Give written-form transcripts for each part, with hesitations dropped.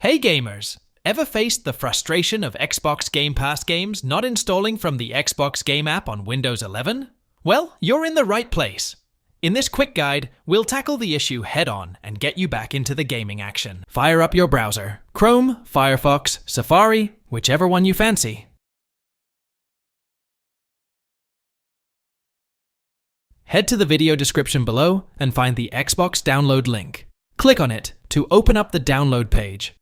Hey gamers! Ever faced the frustration of Xbox Game Pass games not installing from the Xbox Game app on Windows 11? Well, you're in the right place. In this quick guide, we'll tackle the issue head-on and get you back into the gaming action. Fire up your browser. Chrome, Firefox, Safari, whichever one you fancy. Head to the video description below and find the Xbox download link. Click on it to open up the download page.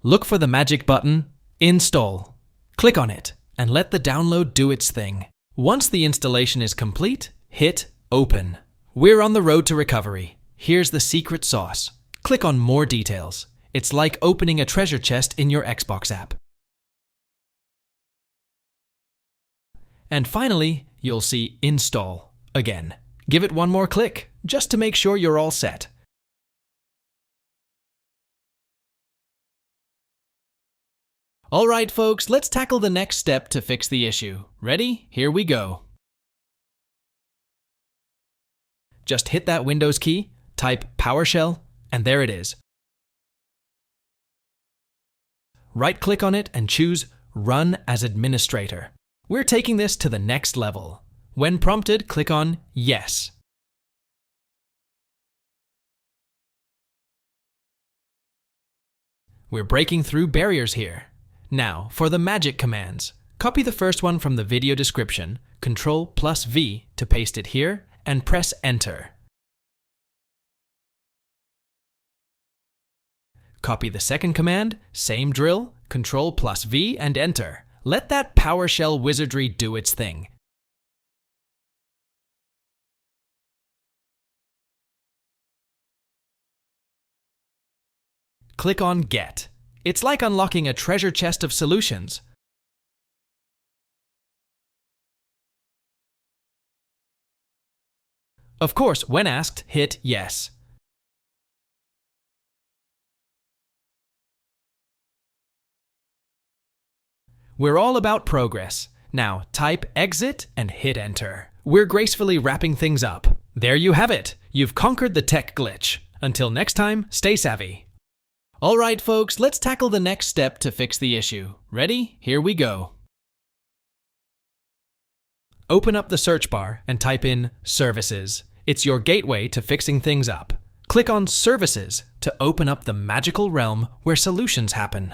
Look for the magic button, Install. Click on it and let the download do its thing. Once the installation is complete, hit Open. We're on the road to recovery. Here's the secret sauce. Click on More Details. It's like opening a treasure chest in your Xbox app. And finally, you'll see Install again. Give it one more click, just to make sure you're all set. Alright folks, let's tackle the next step to fix the issue. Ready? Here we go. Just hit that Windows key, type PowerShell, and there it is. Right-click on it and choose Run as Administrator. We're taking this to the next level. When prompted, click on Yes. We're breaking through barriers here. Now, for the magic commands. Copy the first one from the video description, Ctrl+V to paste it here, and press Enter. Copy the second command, same drill, Ctrl+V and Enter. Let that PowerShell wizardry do its thing. Click on Get. It's like unlocking a treasure chest of solutions. Of course, when asked, hit Yes. We're all about progress. Now, type Exit and hit Enter. We're gracefully wrapping things up. There you have it. You've conquered the tech glitch. Until next time, stay savvy. Alright folks, let's tackle the next step to fix the issue. Ready? Here we go. Open up the search bar and type in Services. It's your gateway to fixing things up. Click on Services to open up the magical realm where solutions happen.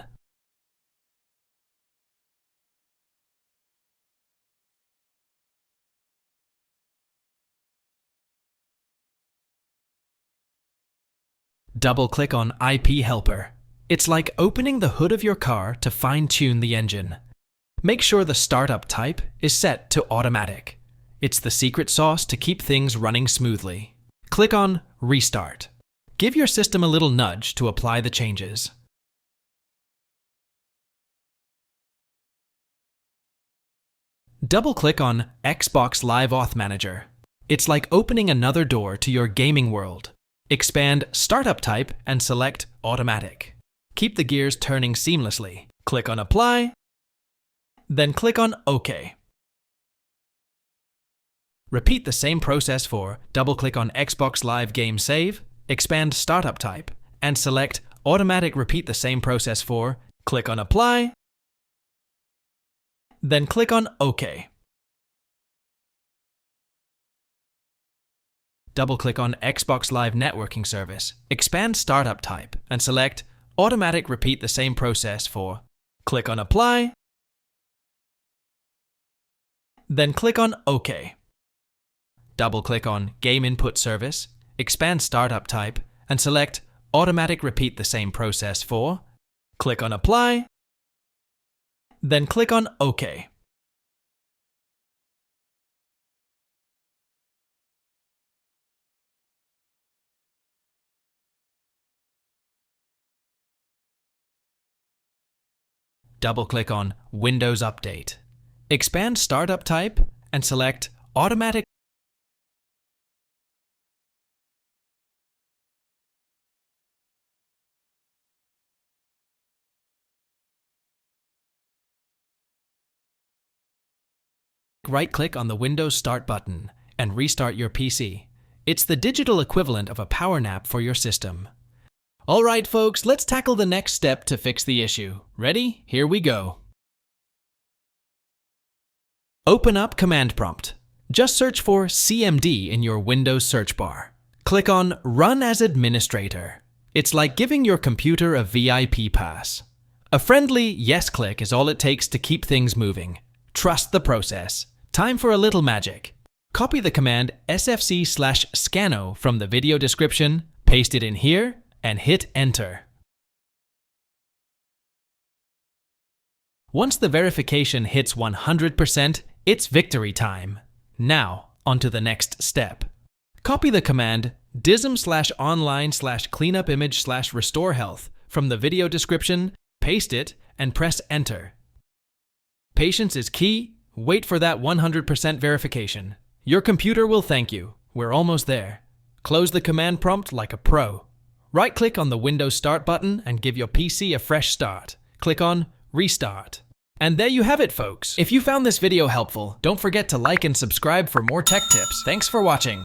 Double-click on IP Helper. It's like opening the hood of your car to fine-tune the engine. Make sure the startup type is set to automatic. It's the secret sauce to keep things running smoothly. Click on Restart. Give your system a little nudge to apply the changes. Double-click on Xbox Live Auth Manager. It's like opening another door to your gaming world. Expand Startup Type and select Automatic. Keep the gears turning seamlessly. Click on Apply, then click on OK. Repeat the same process for double-click on Xbox Live Game Save, expand Startup Type, and select Automatic. Repeat the same process for click on Apply, then click on OK. Double-click on Xbox Live Networking Service, expand Startup Type, and select Automatic. Repeat the same process for click on Apply, then click on OK. Double-click on Game Input Service, expand Startup Type, and select Automatic. Repeat the same process for click on Apply, then click on OK. Double-click on Windows Update. Expand Startup Type and select Automatic. right-click on the Windows Start button and restart your PC. It's the digital equivalent of a power nap for your system. Alright folks, let's tackle the next step to fix the issue. Ready? Here we go. Open up Command Prompt. Just search for CMD in your Windows search bar. Click on Run as Administrator. It's like giving your computer a VIP pass. A friendly yes click is all it takes to keep things moving. Trust the process. Time for a little magic. Copy the command sfc/scannow from the video description, paste it in here, and hit Enter. Once the verification hits 100%, it's victory time. Now, on to the next step. Copy the command dism/online/cleanupimage/RestoreHealth from the video description, paste it, and press Enter. Patience is key. Wait for that 100% verification. Your computer will thank you. We're almost there. Close the command prompt like a pro. Right-click on the Windows Start button and give your PC a fresh start. Click on Restart. And there you have it, folks. If you found this video helpful, don't forget to like and subscribe for more tech tips. Thanks for watching.